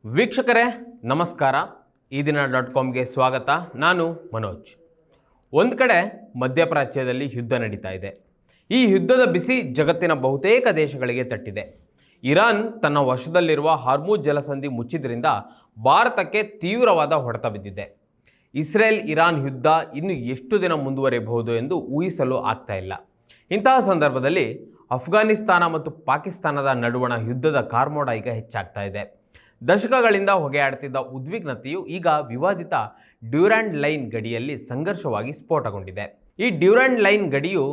ವೀಕ್ಷಕರೇ ನಮಸ್ಕಾರ. ಈ ದಿನ .comಗೆ ಸ್ವಾಗತ. ನಾನು ಮನೋಜ್. ಒಂದು ಕಡೆ ಮಧ್ಯಪ್ರಾಚ್ಯದಲ್ಲಿ ಯುದ್ಧ ನಡೀತಾ ಇದೆ. ಈ ಯುದ್ಧದ ಬಿಸಿ ಜಗತ್ತಿನ ಬಹುತೇಕ ದೇಶಗಳಿಗೆ ತಟ್ಟಿದೆ. ಇರಾನ್ ತನ್ನ ವಶದಲ್ಲಿರುವ ಹಾರ್ಮುಜ್ ಜಲಸಂಧಿ ಮುಚ್ಚಿದ್ರಿಂದ ಭಾರತಕ್ಕೆ ತೀವ್ರವಾದ ಹೊಡೆತ ಬಿದ್ದಿದೆ. ಇಸ್ರೇಲ್ ಇರಾನ್ ಯುದ್ಧ ಇನ್ನು ಎಷ್ಟು ದಿನ ಮುಂದುವರಿಯಬಹುದು ಎಂದು ಊಹಿಸಲು ಆಗ್ತಾ ಇಲ್ಲ. ಇಂತಹ ಸಂದರ್ಭದಲ್ಲಿ ಅಫ್ಘಾನಿಸ್ತಾನ ಮತ್ತು ಪಾಕಿಸ್ತಾನದ ನಡುವಣ ಯುದ್ಧದ ಕಾರ್ಮೋಡ ಈಗ ಹೆಚ್ಚಾಗ್ತಾ ಇದೆ. ದಶಕಗಳಿಂದ ಹೊಗೆಯಾಡುತ್ತಿದ್ದ ಉದ್ವಿಗ್ನತೆಯು ಈಗ ವಿವಾದಿತ ಡ್ಯೂರಾಂಡ್ ಲೈನ್ ಗಡಿಯಲ್ಲಿ ಸಂಘರ್ಷವಾಗಿ ಸ್ಫೋಟಗೊಂಡಿದೆ. ಈ ಡ್ಯೂರಾಂಡ್ ಲೈನ್ ಗಡಿಯು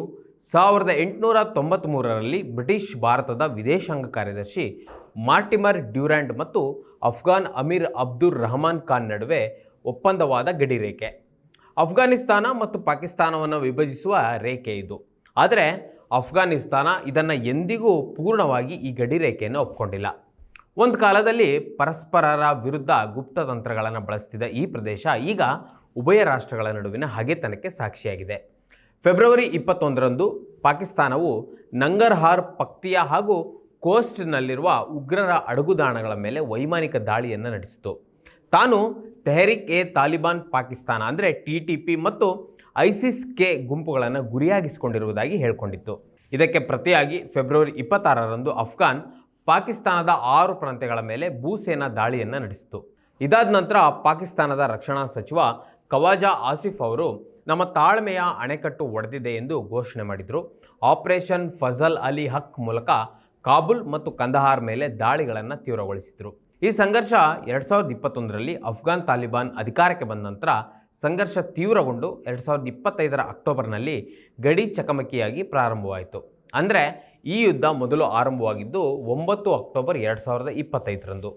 1893ರಲ್ಲಿ ಬ್ರಿಟಿಷ್ ಭಾರತದ ವಿದೇಶಾಂಗ ಕಾರ್ಯದರ್ಶಿ ಮಾರ್ಟಿಮರ್ ಡ್ಯೂರಾಂಡ್ ಮತ್ತು ಅಫ್ಘಾನ್ ಅಮೀರ್ ಅಬ್ದುರ್ ರಹಮಾನ್ ಖಾನ್ ನಡುವೆ ಒಪ್ಪಂದವಾದ ಗಡಿ ರೇಖೆ. ಅಫ್ಘಾನಿಸ್ತಾನ ಮತ್ತು ಪಾಕಿಸ್ತಾನವನ್ನು ವಿಭಜಿಸುವ ರೇಖೆ ಇದು. ಆದರೆ ಅಫ್ಘಾನಿಸ್ತಾನ ಇದನ್ನು ಎಂದಿಗೂ ಪೂರ್ಣವಾಗಿ ಈ ಗಡಿ ರೇಖೆಯನ್ನು ಒಪ್ಕೊಂಡಿಲ್ಲ. ಒಂದು ಕಾಲದಲ್ಲಿ ಪರಸ್ಪರರ ವಿರುದ್ಧ ಗುಪ್ತತಂತ್ರಗಳನ್ನು ಬಳಸ್ತಿದ್ದ ಈ ಪ್ರದೇಶ ಈಗ ಉಭಯ ರಾಷ್ಟ್ರಗಳ ನಡುವಿನ ಹಗೆತನಕ್ಕೆ ಸಾಕ್ಷಿಯಾಗಿದೆ. ಫೆಬ್ರವರಿ 21ರಂದು ಪಾಕಿಸ್ತಾನವು ನಂಗರ್ಹಾರ್, ಪಕ್ತಿಯಾ ಹಾಗೂ ಕೋಸ್ಟ್ನಲ್ಲಿರುವ ಉಗ್ರರ ಅಡಗುದಾಣಗಳ ಮೇಲೆ ವೈಮಾನಿಕ ದಾಳಿಯನ್ನು ನಡೆಸಿತು. ತಾನು ತೆಹರಿಕ್ ಎ ತಾಲಿಬಾನ್ ಪಾಕಿಸ್ತಾನ ಅಂದರೆ TTP ಮತ್ತು ISIS-K ಗುಂಪುಗಳನ್ನು ಗುರಿಯಾಗಿಸಿಕೊಂಡಿರುವುದಾಗಿ ಹೇಳಿಕೊಂಡಿತ್ತು. ಇದಕ್ಕೆ ಪ್ರತಿಯಾಗಿ ಫೆಬ್ರವರಿ 26ರಂದು ಅಫ್ಘಾನ್ ಪಾಕಿಸ್ತಾನದ 6 ಪ್ರಾಂತ್ಯಗಳ ಮೇಲೆ ಭೂಸೇನಾ ದಾಳಿಯನ್ನು ನಡೆಸಿತು. ಇದಾದ ನಂತರ ಪಾಕಿಸ್ತಾನದ ರಕ್ಷಣಾ ಸಚಿವ ಖವಾಜಾ ಆಸಿಫ್ ಅವರು ನಮ್ಮ ತಾಳ್ಮೆಯ ಅಣೆಕಟ್ಟು ಒಡೆದಿದೆ ಎಂದು ಘೋಷಣೆ ಮಾಡಿದರು. ಆಪರೇಷನ್ ಫಜಲ್ ಅಲಿ ಹಕ್ ಮೂಲಕ ಕಾಬೂಲ್ ಮತ್ತು ಕಂದಹಾರ್ ಮೇಲೆ ದಾಳಿಗಳನ್ನು ತೀವ್ರಗೊಳಿಸಿದರು. ಈ ಸಂಘರ್ಷ 2021ರಲ್ಲಿ ಅಫ್ಘಾನ್ ತಾಲಿಬಾನ್ ಅಧಿಕಾರಕ್ಕೆ ಬಂದ ನಂತರ ಸಂಘರ್ಷ ತೀವ್ರಗೊಂಡು 2025ರ ಅಕ್ಟೋಬರ್ನಲ್ಲಿ ಗಡಿ ಚಕಮಕಿಯಾಗಿ ಪ್ರಾರಂಭವಾಯಿತು. ಅಂದರೆ ಈ ಯುದ್ಧ ಮೊದಲು ಆರಂಭವಾಗಿದ್ದು 9 ಅಕ್ಟೋಬರ್ 2025ರಂದು.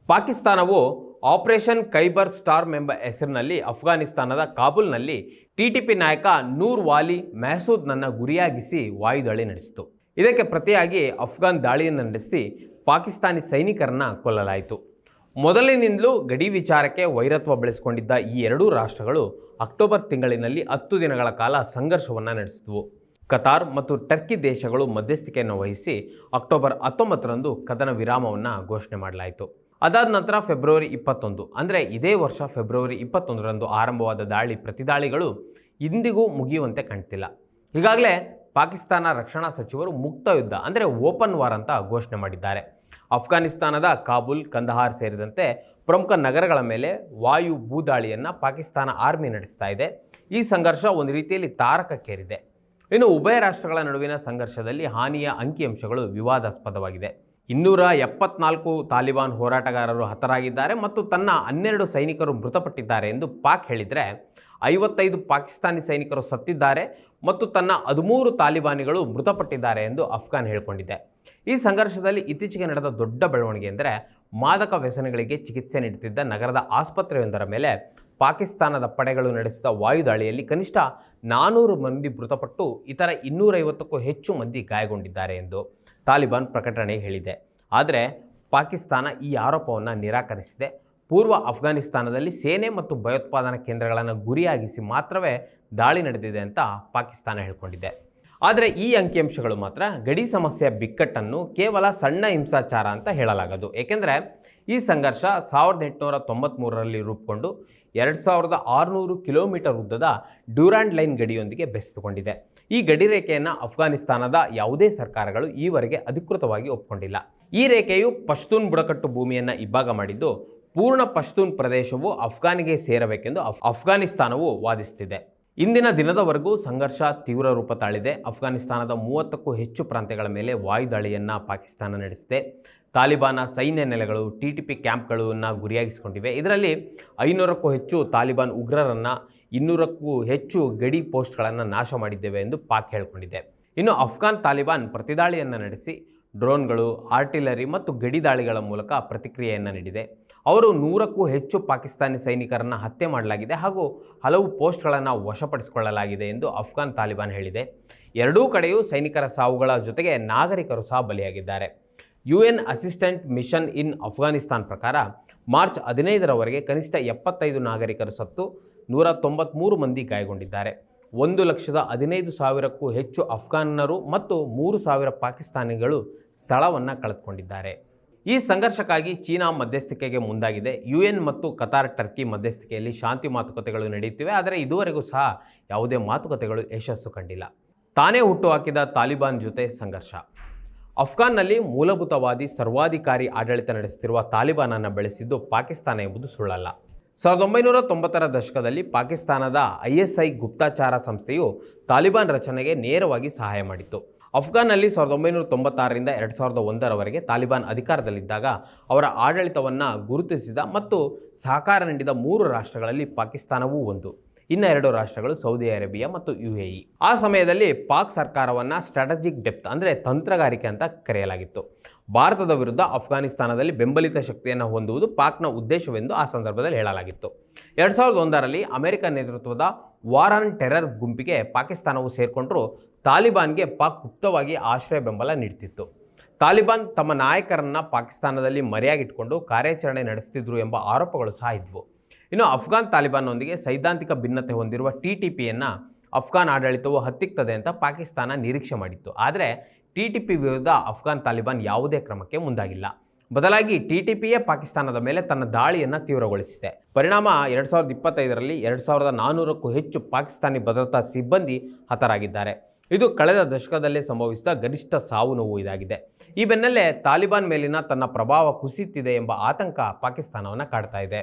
ಪಾಕಿಸ್ತಾನವು ಆಪರೇಷನ್ ಖೈಬರ್ ಸ್ಟಾರ್ಮ್ ಎಂಬ ಹೆಸರಿನಲ್ಲಿ ಅಫ್ಘಾನಿಸ್ತಾನದ ಕಾಬೂಲ್ನಲ್ಲಿ TTP ನಾಯಕ ನೂರ್ ವಾಲಿ ಮೆಹಸೂದ್ನನ್ನು ಗುರಿಯಾಗಿಸಿ ವಾಯುದಾಳಿ ನಡೆಸಿತು. ಇದಕ್ಕೆ ಪ್ರತಿಯಾಗಿ ಅಫ್ಘಾನ್ ದಾಳಿಯನ್ನು ನಡೆಸಿ ಪಾಕಿಸ್ತಾನಿ ಸೈನಿಕರನ್ನು ಕೊಲ್ಲಲಾಯಿತು. ಮೊದಲಿನಿಂದಲೂ ಗಡಿ ವಿಚಾರಕ್ಕೆ ವೈರತ್ವ ಬೆಳೆಸಿಕೊಂಡಿದ್ದ ಈ ಎರಡೂ ರಾಷ್ಟ್ರಗಳು ಅಕ್ಟೋಬರ್ ತಿಂಗಳಿನಲ್ಲಿ 10 ದಿನಗಳ ಕಾಲ ಸಂಘರ್ಷವನ್ನು ನಡೆಸಿದವು. ಕತಾರ್ ಮತ್ತು ಟರ್ಕಿ ದೇಶಗಳು ಮಧ್ಯಸ್ಥಿಕೆಯನ್ನು ವಹಿಸಿ ಅಕ್ಟೋಬರ್ 19ರಂದು ಕದನ ವಿರಾಮವನ್ನು ಘೋಷಣೆ ಮಾಡಲಾಯಿತು. ಅದಾದ ನಂತರ ಫೆಬ್ರವರಿ 21 ಅಂದರೆ ಇದೇ ವರ್ಷ ಫೆಬ್ರವರಿ 21ರಂದು ಆರಂಭವಾದ ಪ್ರತಿದಾಳಿಗಳು ಇಂದಿಗೂ ಮುಗಿಯುವಂತೆ ಕಾಣ್ತಿಲ್ಲ. ಈಗಾಗಲೇ ಪಾಕಿಸ್ತಾನ ರಕ್ಷಣಾ ಸಚಿವರು ಮುಕ್ತ ಯುದ್ಧ ಅಂದರೆ ಓಪನ್ ವಾರ್ ಅಂತ ಘೋಷಣೆ ಮಾಡಿದ್ದಾರೆ. ಅಫ್ಘಾನಿಸ್ತಾನದ ಕಾಬೂಲ್, ಕಂದಹಾರ್ ಸೇರಿದಂತೆ ಪ್ರಮುಖ ನಗರಗಳ ಮೇಲೆ ವಾಯು ಭೂದಾಳಿಯನ್ನು ಪಾಕಿಸ್ತಾನ ಆರ್ಮಿ ನಡೆಸ್ತಾ ಇದೆ. ಈ ಸಂಘರ್ಷ ಒಂದು ರೀತಿಯಲ್ಲಿ ತಾರಕಕ್ಕೇರಿದೆ. ಇನ್ನು ಉಭಯ ರಾಷ್ಟ್ರಗಳ ನಡುವಿನ ಸಂಘರ್ಷದಲ್ಲಿ ಹಾನಿಯ ಅಂಕಿಅಂಶಗಳು ವಿವಾದಾಸ್ಪದವಾಗಿದೆ. 274 ತಾಲಿಬಾನ್ ಹೋರಾಟಗಾರರು ಹತರಾಗಿದ್ದಾರೆ ಮತ್ತು ತನ್ನ 12 ಸೈನಿಕರು ಮೃತಪಟ್ಟಿದ್ದಾರೆ ಎಂದು ಪಾಕ್ ಹೇಳಿದರೆ, 55 ಪಾಕಿಸ್ತಾನಿ ಸೈನಿಕರು ಸತ್ತಿದ್ದಾರೆ ಮತ್ತು ತನ್ನ 13 ತಾಲಿಬಾನಿಗಳು ಮೃತಪಟ್ಟಿದ್ದಾರೆ ಎಂದು ಅಫ್ಘಾನ್ ಹೇಳಿಕೊಂಡಿದೆ. ಈ ಸಂಘರ್ಷದಲ್ಲಿ ಇತ್ತೀಚೆಗೆ ನಡೆದ ದೊಡ್ಡ ಬೆಳವಣಿಗೆ ಎಂದರೆ ಮಾದಕ ವ್ಯಸನಗಳಿಗೆ ಚಿಕಿತ್ಸೆ ನೀಡುತ್ತಿದ್ದ ನಗರದ ಆಸ್ಪತ್ರೆಯೊಂದರ ಮೇಲೆ ಪಾಕಿಸ್ತಾನದ ಪಡೆಗಳು ನಡೆಸಿದ ವಾಯುದಾಳಿಯಲ್ಲಿ ಕನಿಷ್ಠ 400 ಮಂದಿ ಮೃತಪಟ್ಟು ಇತರ 250ಕ್ಕೂ ಹೆಚ್ಚು ಮಂದಿ ಗಾಯಗೊಂಡಿದ್ದಾರೆ ಎಂದು ತಾಲಿಬಾನ್ ಪ್ರಕಟಣೆ ಹೇಳಿದೆ. ಆದರೆ ಪಾಕಿಸ್ತಾನ ಈ ಆರೋಪವನ್ನು ನಿರಾಕರಿಸಿದೆ. ಪೂರ್ವ ಅಫ್ಘಾನಿಸ್ತಾನದಲ್ಲಿ ಸೇನೆ ಮತ್ತು ಭಯೋತ್ಪಾದನಾ ಕೇಂದ್ರಗಳನ್ನು ಗುರಿಯಾಗಿಸಿ ಮಾತ್ರವೇ ದಾಳಿ ನಡೆದಿದೆ ಅಂತ ಪಾಕಿಸ್ತಾನ ಹೇಳಿಕೊಂಡಿದೆ. ಆದರೆ ಈ ಅಂಕಿಅಂಶಗಳು ಮಾತ್ರ ಗಡಿ ಸಮಸ್ಯೆಯ ಬಿಕ್ಕಟ್ಟನ್ನು ಕೇವಲ ಸಣ್ಣ ಹಿಂಸಾಚಾರ ಅಂತ ಹೇಳಲಾಗದು. ಏಕೆಂದರೆ ಈ ಸಂಘರ್ಷ 1893ರಲ್ಲಿ ರೂಪುಗೊಂಡು 2600 ಕಿಲೋಮೀಟರ್ ಉದ್ದದ ಡ್ಯೂರಾಂಡ್ ಲೈನ್ ಗಡಿಯೊಂದಿಗೆ ಬೆಸೆದುಕೊಂಡಿದೆ. ಈ ಗಡಿ ರೇಖೆಯನ್ನು ಅಫ್ಘಾನಿಸ್ತಾನದ ಯಾವುದೇ ಸರ್ಕಾರಗಳು ಈವರೆಗೆ ಅಧಿಕೃತವಾಗಿ ಒಪ್ಪಿಕೊಂಡಿಲ್ಲ. ಈ ರೇಖೆಯು ಪಶ್ತೂನ್ ಬುಡಕಟ್ಟು ಭೂಮಿಯನ್ನು ಇಬ್ಬಾಗ ಮಾಡಿದ್ದು, ಪೂರ್ಣ ಪಶ್ತೂನ್ ಪ್ರದೇಶವು ಅಫ್ಘಾನಿಗೆ ಸೇರಬೇಕೆಂದು ಅಫ್ಘಾನಿಸ್ತಾನವು ವಾದಿಸುತ್ತಿದೆ. ಇಂದಿನ ದಿನದವರೆಗೂ ಸಂಘರ್ಷ ತೀವ್ರ ರೂಪ ತಾಳಿದೆ. ಅಫ್ಘಾನಿಸ್ತಾನದ 30ಕ್ಕೂ ಹೆಚ್ಚು ಪ್ರಾಂತ್ಯಗಳ ಮೇಲೆ ವಾಯುದಾಳಿಯನ್ನು ಪಾಕಿಸ್ತಾನ ನಡೆಸಿದೆ. ತಾಲಿಬಾನ ಸೈನ್ಯ ನೆಲೆಗಳು, TTP ಕ್ಯಾಂಪ್ಗಳನ್ನು ಗುರಿಯಾಗಿಸಿಕೊಂಡಿವೆ. ಇದರಲ್ಲಿ 500ಕ್ಕೂ ಹೆಚ್ಚು ತಾಲಿಬಾನ್ ಉಗ್ರರನ್ನು, 200ಕ್ಕೂ ಹೆಚ್ಚು ಗಡಿ ಪೋಸ್ಟ್ಗಳನ್ನು ನಾಶ ಮಾಡಿದ್ದೇವೆ ಎಂದು ಪಾಕ್ ಹೇಳಿಕೊಂಡಿದೆ. ಇನ್ನು ಅಫ್ಘಾನ್ ತಾಲಿಬಾನ್ ಪ್ರತಿದಾಳಿಯನ್ನು ನಡೆಸಿ ಡ್ರೋನ್ಗಳು, ಆರ್ಟಿಲರಿ ಮತ್ತು ಗಡಿ ದಾಳಿಗಳ ಮೂಲಕ ಪ್ರತಿಕ್ರಿಯೆಯನ್ನು ನೀಡಿದೆ. ಅವರು 100ಕ್ಕೂ ಹೆಚ್ಚು ಪಾಕಿಸ್ತಾನಿ ಸೈನಿಕರನ್ನು ಹತ್ಯೆ ಮಾಡಲಾಗಿದೆ ಹಾಗೂ ಹಲವು ಪೋಸ್ಟ್ಗಳನ್ನು ವಶಪಡಿಸಿಕೊಳ್ಳಲಾಗಿದೆ ಎಂದು ಅಫ್ಘಾನ್ ತಾಲಿಬಾನ್ ಹೇಳಿದೆ. ಎರಡೂ ಕಡೆಯೂ ಸೈನಿಕರ ಸಾವುಗಳ ಜೊತೆಗೆ ನಾಗರಿಕರು ಸಹ ಬಲಿಯಾಗಿದ್ದಾರೆ. UN ಅಸಿಸ್ಟೆಂಟ್ ಮಿಷನ್ ಇನ್ ಅಫ್ಘಾನಿಸ್ತಾನ್ ಪ್ರಕಾರ ಮಾರ್ಚ್ 15ರವರೆಗೆ ಕನಿಷ್ಠ 75 ನಾಗರಿಕರು ಸತ್ತು 193 ಮಂದಿ ಗಾಯಗೊಂಡಿದ್ದಾರೆ. 1,15,000ಕ್ಕೂ ಹೆಚ್ಚು ಅಫ್ಘಾನರು ಮತ್ತು 3,000 ಪಾಕಿಸ್ತಾನಿಗಳು ಸ್ಥಳವನ್ನು ಕಳೆದುಕೊಂಡಿದ್ದಾರೆ. ಈ ಸಂಘರ್ಷಕ್ಕಾಗಿ ಚೀನಾ ಮಧ್ಯಸ್ಥಿಕೆಗೆ ಮುಂದಾಗಿದೆ. UN ಮತ್ತು ಕತಾರ್, ಟರ್ಕಿ ಮಧ್ಯಸ್ಥಿಕೆಯಲ್ಲಿ ಶಾಂತಿ ಮಾತುಕತೆಗಳು ನಡೆಯುತ್ತಿವೆ. ಆದರೆ ಇದುವರೆಗೂ ಸಹ ಯಾವುದೇ ಮಾತುಕತೆಗಳು ಯಶಸ್ಸು ಕಂಡಿಲ್ಲ. ತಾನೇ ಹುಟ್ಟುಹಾಕಿದ ತಾಲಿಬಾನ್ ಜೊತೆ ಸಂಘರ್ಷ. ಅಫ್ಘಾನ್ನಲ್ಲಿ ಮೂಲಭೂತವಾದಿ ಸರ್ವಾಧಿಕಾರಿ ಆಡಳಿತ ನಡೆಸುತ್ತಿರುವ ತಾಲಿಬಾನನ್ನು ಬೆಳೆಸಿದ್ದು ಪಾಕಿಸ್ತಾನ ಎಂಬುದು ಸುಳ್ಳಲ್ಲ. 1990ರ ದಶಕದಲ್ಲಿ ಪಾಕಿಸ್ತಾನದ ISI ಗುಪ್ತಚಾರ ಸಂಸ್ಥೆಯು ತಾಲಿಬಾನ್ ರಚನೆಗೆ ನೇರವಾಗಿ ಸಹಾಯ ಮಾಡಿತ್ತು. ಅಫ್ಘಾನ್ನಲ್ಲಿ 1996ರಿಂದ 2001ರವರೆಗೆ ತಾಲಿಬಾನ್ ಅಧಿಕಾರದಲ್ಲಿದ್ದಾಗ ಅವರ ಆಡಳಿತವನ್ನು ಗುರುತಿಸಿದ ಮತ್ತು ಸಹಕಾರ ನೀಡಿದ 3 ರಾಷ್ಟ್ರಗಳಲ್ಲಿ ಪಾಕಿಸ್ತಾನವೂ ಒಂದು. ಇನ್ನು 2 ರಾಷ್ಟ್ರಗಳು ಸೌದಿ ಅರೇಬಿಯಾ ಮತ್ತು UAE. ಆ ಸಮಯದಲ್ಲಿ ಪಾಕ್ ಸರ್ಕಾರವನ್ನು ಸ್ಟ್ರಾಟಜಿಕ್ ಡೆಪ್ತ್ ಅಂದರೆ ತಂತ್ರಗಾರಿಕೆ ಅಂತ ಕರೆಯಲಾಗಿತ್ತು. ಭಾರತದ ವಿರುದ್ಧ ಅಫ್ಘಾನಿಸ್ತಾನದಲ್ಲಿ ಬೆಂಬಲಿತ ಶಕ್ತಿಯನ್ನು ಹೊಂದುವುದು ಪಾಕ್ನ ಉದ್ದೇಶವೆಂದು ಆ ಸಂದರ್ಭದಲ್ಲಿ ಹೇಳಲಾಗಿತ್ತು. 2001ರಲ್ಲಿ ಅಮೆರಿಕ ನೇತೃತ್ವದ ವಾರ್ ಆನ್ ಟೆರರ್ ಗುಂಪಿಗೆ ಪಾಕಿಸ್ತಾನವು ಸೇರಿಕೊಂಡರೂ ತಾಲಿಬಾನ್ಗೆ ಪಾಕ್ ಗುಪ್ತವಾಗಿ ಆಶ್ರಯ ಬೆಂಬಲ ನೀಡುತ್ತಿತ್ತು. ತಾಲಿಬಾನ್ ತಮ್ಮ ನಾಯಕರನ್ನು ಪಾಕಿಸ್ತಾನದಲ್ಲಿ ಮರೆಯಾಗಿಟ್ಟುಕೊಂಡು ಕಾರ್ಯಾಚರಣೆ ನಡೆಸುತ್ತಿದ್ದರು ಎಂಬ ಆರೋಪಗಳು ಸಹ ಇದ್ವು. ಇನ್ನು ಅಫ್ಘಾನ್ ತಾಲಿಬಾನ್ನೊಂದಿಗೆ ಸೈದ್ಧಾಂತಿಕ ಭಿನ್ನತೆ ಹೊಂದಿರುವ TTPಯನ್ನು ಅಫ್ಘಾನ್ ಆಡಳಿತವು ಹತ್ತಿಕ್ತದೆ ಅಂತ ಪಾಕಿಸ್ತಾನ ನಿರೀಕ್ಷೆ ಮಾಡಿತ್ತು. ಆದರೆ TTP ವಿರುದ್ಧ ಅಫ್ಘಾನ್ ತಾಲಿಬಾನ್ ಯಾವುದೇ ಕ್ರಮಕ್ಕೆ ಮುಂದಾಗಿಲ್ಲ. ಬದಲಾಗಿ TTPಯೇ ಪಾಕಿಸ್ತಾನದ ಮೇಲೆ ತನ್ನ ದಾಳಿಯನ್ನು ತೀವ್ರಗೊಳಿಸಿದೆ. ಪರಿಣಾಮ 2025ರಲ್ಲಿ 2400ಕ್ಕೂ ಹೆಚ್ಚು ಪಾಕಿಸ್ತಾನಿ ಭದ್ರತಾ ಸಿಬ್ಬಂದಿ ಹತರಾಗಿದ್ದಾರೆ. ಇದು ಕಳೆದ ದಶಕದಲ್ಲೇ ಸಂಭವಿಸಿದ ಗರಿಷ್ಠ ಸಾವು ನೋವು ಇದಾಗಿದೆ. ಈ ಬೆನ್ನಲ್ಲೇ ತಾಲಿಬಾನ್ ಮೇಲಿನ ತನ್ನ ಪ್ರಭಾವ ಕುಸಿಯುತ್ತಿದೆ ಎಂಬ ಆತಂಕ ಪಾಕಿಸ್ತಾನವನ್ನು ಕಾಡ್ತಾ ಇದೆ.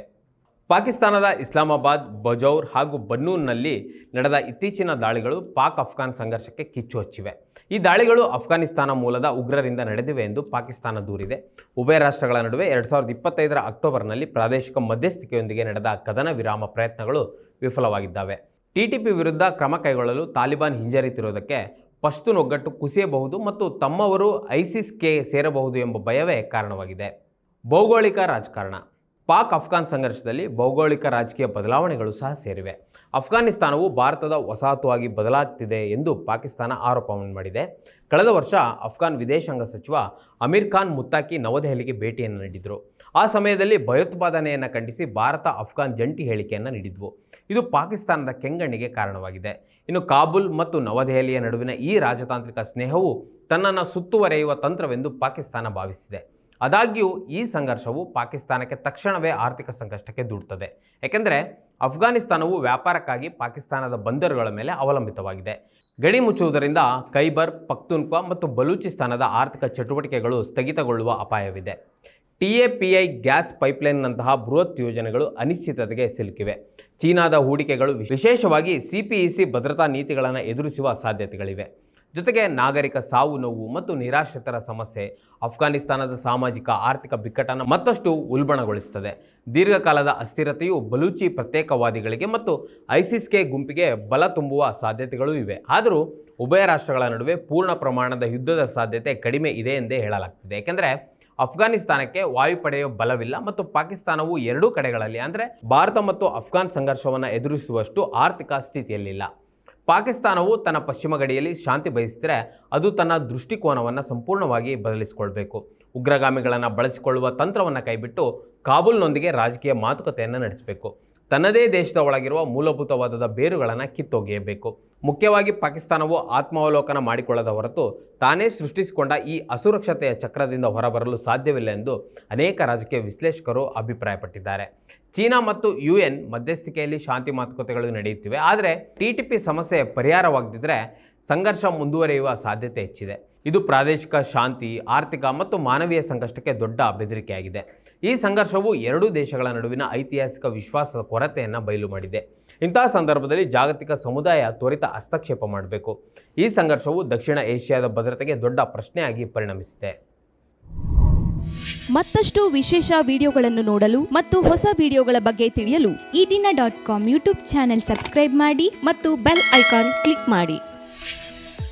ಪಾಕಿಸ್ತಾನದ ಇಸ್ಲಾಮಾಬಾದ್, ಬಜೌರ್ ಹಾಗೂ ಬನ್ನೂನ್ನಲ್ಲಿ ನಡೆದ ಇತ್ತೀಚಿನ ದಾಳಿಗಳು ಪಾಕ್ ಅಫ್ಘಾನ್ ಸಂಘರ್ಷಕ್ಕೆ ಕಿಚ್ಚು ಹಚ್ಚಿವೆ. ಈ ದಾಳಿಗಳು ಅಫ್ಘಾನಿಸ್ತಾನ ಮೂಲದ ಉಗ್ರರಿಂದ ನಡೆದಿವೆ ಎಂದು ಪಾಕಿಸ್ತಾನ ದೂರಿದೆ. ಉಭಯ ರಾಷ್ಟ್ರಗಳ ನಡುವೆ 2025ರ ಅಕ್ಟೋಬರ್ನಲ್ಲಿ ಪ್ರಾದೇಶಿಕ ಮಧ್ಯಸ್ಥಿಕೆಯೊಂದಿಗೆ ನಡೆದ ಕದನ ವಿರಾಮ ಪ್ರಯತ್ನಗಳು ವಿಫಲವಾಗಿದ್ದಾವೆ. TTP ವಿರುದ್ಧ ಕ್ರಮ ಕೈಗೊಳ್ಳಲು ತಾಲಿಬಾನ್ ಹಿಂಜರಿತಿರುವುದಕ್ಕೆ ಪಶ್ತೂನ್ ಒಗ್ಗಟ್ಟು ಕುಸಿಯಬಹುದು ಮತ್ತು ತಮ್ಮವರು ISISಗೆ ಸೇರಬಹುದು ಎಂಬ ಭಯವೇ ಕಾರಣವಾಗಿದೆ. ಭೌಗೋಳಿಕ ರಾಜಕಾರಣ. ಪಾಕ್ ಅಫ್ಘಾನ್ ಸಂಘರ್ಷದಲ್ಲಿ ಭೌಗೋಳಿಕ ರಾಜಕೀಯ ಬದಲಾವಣೆಗಳು ಸಹ ಸೇರಿವೆ. ಅಫ್ಘಾನಿಸ್ತಾನವು ಭಾರತದ ವಸಾಹತುವಾಗಿ ಬದಲಾಗುತ್ತಿದೆ ಎಂದು ಪಾಕಿಸ್ತಾನ ಆರೋಪವನ್ನು ಮಾಡಿದೆ. ಕಳೆದ ವರ್ಷ ಅಫ್ಘಾನ್ ವಿದೇಶಾಂಗ ಸಚಿವ ಅಮೀರ್ ಖಾನ್ ಮುತ್ತಾಕಿ ನವದೆಹಲಿಗೆ ಭೇಟಿಯನ್ನು ನೀಡಿದರು. ಆ ಸಮಯದಲ್ಲಿ ಭಯೋತ್ಪಾದನೆಯನ್ನು ಖಂಡಿಸಿ ಭಾರತ ಅಫ್ಘಾನ್ ಜಂಟಿ ಹೇಳಿಕೆಯನ್ನು ನೀಡಿದ್ವು. ಇದು ಪಾಕಿಸ್ತಾನದ ಕೆಂಗಣ್ಣಿಗೆ ಕಾರಣವಾಗಿದೆ. ಇನ್ನು ಕಾಬೂಲ್ ಮತ್ತು ನವದೆಹಲಿಯ ನಡುವಿನ ಈ ರಾಜತಾಂತ್ರಿಕ ಸ್ನೇಹವು ತನ್ನನ್ನು ಸುತ್ತುವರೆಯುವ ತಂತ್ರವೆಂದು ಪಾಕಿಸ್ತಾನ ಭಾವಿಸಿದೆ. ಆದಾಗ್ಯೂ ಈ ಸಂಘರ್ಷವು ಪಾಕಿಸ್ತಾನಕ್ಕೆ ತಕ್ಷಣವೇ ಆರ್ಥಿಕ ಸಂಕಷ್ಟಕ್ಕೆ ದೂಡುತ್ತದೆ. ಏಕೆಂದರೆ ಅಫ್ಘಾನಿಸ್ತಾನವು ವ್ಯಾಪಾರಕ್ಕಾಗಿ ಪಾಕಿಸ್ತಾನದ ಬಂದರುಗಳ ಮೇಲೆ ಅವಲಂಬಿತವಾಗಿದೆ. ಗಡಿ ಮುಚ್ಚುವುದರಿಂದ ಖೈಬರ್ ಪಖ್ತೂನ್ಖ್ವಾ ಮತ್ತು ಬಲೂಚಿಸ್ತಾನದ ಆರ್ಥಿಕ ಚಟುವಟಿಕೆಗಳು ಸ್ಥಗಿತಗೊಳ್ಳುವ ಅಪಾಯವಿದೆ. TAPI ಗ್ಯಾಸ್ ಪೈಪ್ಲೈನ್ನಂತಹ ಬೃಹತ್ ಯೋಜನೆಗಳು ಅನಿಶ್ಚಿತತೆಗೆ ಸಿಲುಕಿವೆ. ಚೀನಾದ ಹೂಡಿಕೆಗಳು ವಿಶೇಷವಾಗಿ CPEC ಭದ್ರತಾ ನೀತಿಗಳನ್ನು ಎದುರಿಸುವ ಸಾಧ್ಯತೆಗಳಿವೆ. ಜೊತೆಗೆ ನಾಗರಿಕ ಸಾವು ನೋವು ಮತ್ತು ನಿರಾಶ್ರಿತರ ಸಮಸ್ಯೆ ಅಫ್ಘಾನಿಸ್ತಾನದ ಸಾಮಾಜಿಕ ಆರ್ಥಿಕ ಬಿಕ್ಕಟ್ಟನ್ನು ಮತ್ತಷ್ಟು ಉಲ್ಬಣಗೊಳಿಸುತ್ತದೆ. ದೀರ್ಘಕಾಲದ ಅಸ್ಥಿರತೆಯು ಬಲೂಚಿ ಪ್ರತ್ಯೇಕವಾದಿಗಳಿಗೆ ಮತ್ತು ISISಗೆ ಗುಂಪಿಗೆ ಬಲ ತುಂಬುವ ಸಾಧ್ಯತೆಗಳೂ ಇವೆ. ಆದರೂ ಉಭಯ ರಾಷ್ಟ್ರಗಳ ನಡುವೆ ಪೂರ್ಣ ಪ್ರಮಾಣದ ಯುದ್ಧದ ಸಾಧ್ಯತೆ ಕಡಿಮೆ ಇದೆ ಎಂದೇ ಹೇಳಲಾಗ್ತಿದೆ. ಏಕೆಂದರೆ ಅಫ್ಘಾನಿಸ್ತಾನಕ್ಕೆ ವಾಯುಪಡೆಯ ಬಲವಿಲ್ಲ ಮತ್ತು ಪಾಕಿಸ್ತಾನವು ಎರಡೂ ಕಡೆಗಳಲ್ಲಿ ಅಂದರೆ ಭಾರತ ಮತ್ತು ಅಫ್ಘಾನ್ ಸಂಘರ್ಷವನ್ನು ಎದುರಿಸುವಷ್ಟು ಆರ್ಥಿಕ ಸ್ಥಿತಿಯಲ್ಲಿಲ್ಲ. ಪಾಕಿಸ್ತಾನವು ತನ್ನ ಪಶ್ಚಿಮ ಗಡಿಯಲ್ಲಿ ಶಾಂತಿ ಬಯಸಿದರೆ ಅದು ತನ್ನ ದೃಷ್ಟಿಕೋನವನ್ನು ಸಂಪೂರ್ಣವಾಗಿ ಬದಲಿಸಿಕೊಳ್ಬೇಕು. ಉಗ್ರಗಾಮಿಗಳನ್ನು ಬಳಸಿಕೊಳ್ಳುವ ತಂತ್ರವನ್ನು ಕೈಬಿಟ್ಟು ಕಾಬೂಲ್ನೊಂದಿಗೆ ರಾಜಕೀಯ ಮಾತುಕತೆಯನ್ನು ನಡೆಸಬೇಕು. ತನ್ನದೇ ದೇಶದ ಒಳಗಿರುವ ಮೂಲಭೂತವಾದದ ಬೇರುಗಳನ್ನು ಕಿತ್ತೊಗೆಯಬೇಕು. ಮುಖ್ಯವಾಗಿ ಪಾಕಿಸ್ತಾನವು ಆತ್ಮಾವಲೋಕನ ಮಾಡಿಕೊಳ್ಳದ ಹೊರತು ತಾನೇ ಸೃಷ್ಟಿಸಿಕೊಂಡ ಈ ಅಸುರಕ್ಷತೆಯ ಚಕ್ರದಿಂದ ಹೊರಬರಲು ಸಾಧ್ಯವಿಲ್ಲ ಎಂದು ಅನೇಕ ರಾಜಕೀಯ ವಿಶ್ಲೇಷಕರು ಅಭಿಪ್ರಾಯಪಟ್ಟಿದ್ದಾರೆ. ಚೀನಾ ಮತ್ತು UN ಮಧ್ಯಸ್ಥಿಕೆಯಲ್ಲಿ ಶಾಂತಿ ಮಾತುಕತೆಗಳು ನಡೆಯುತ್ತಿವೆ. ಆದರೆ TTP ಸಮಸ್ಯೆ ಪರಿಹಾರವಾಗದಿದ್ದರೆ ಸಂಘರ್ಷ ಮುಂದುವರಿಯುವ ಸಾಧ್ಯತೆ ಹೆಚ್ಚಿದೆ. ಇದು ಪ್ರಾದೇಶಿಕ ಶಾಂತಿ, ಆರ್ಥಿಕ ಮತ್ತು ಮಾನವೀಯ ಸಂಕಷ್ಟಕ್ಕೆ ದೊಡ್ಡ ಬೆದರಿಕೆಯಾಗಿದೆ. ಈ ಸಂಘರ್ಷವು ಎರಡೂ ದೇಶಗಳ ನಡುವಿನ ಐತಿಹಾಸಿಕ ವಿಶ್ವಾಸದ ಕೊರತೆಯನ್ನು ಬಯಲು ಮಾಡಿದೆ. ಇಂತಹ ಸಂದರ್ಭದಲ್ಲಿ ಜಾಗತಿಕ ಸಮುದಾಯ ತ್ವರಿತ ಹಸ್ತಕ್ಷೇಪ ಮಾಡಬೇಕು. ಈ ಸಂಘರ್ಷವು ದಕ್ಷಿಣ ಏಷ್ಯಾದ ಭದ್ರತೆಗೆ ದೊಡ್ಡ ಪ್ರಶ್ನೆಯಾಗಿ ಪರಿಣಮಿಸಿದೆ. ಮತ್ತಷ್ಟು ವಿಶೇಷ ವಿಡಿಯೋಗಳನ್ನು ನೋಡಲು ಮತ್ತು ಹೊಸ ವಿಡಿಯೋಗಳ ಬಗ್ಗೆ ತಿಳಿಯಲು EDina.com ಯೂಟ್ಯೂಬ್ ಚಾನೆಲ್ ಸಬ್ಸ್ಕ್ರೈಬ್ ಮಾಡಿ ಮತ್ತು ಬೆಲ್ ಐಕಾನ್ ಕ್ಲಿಕ್ ಮಾಡಿ.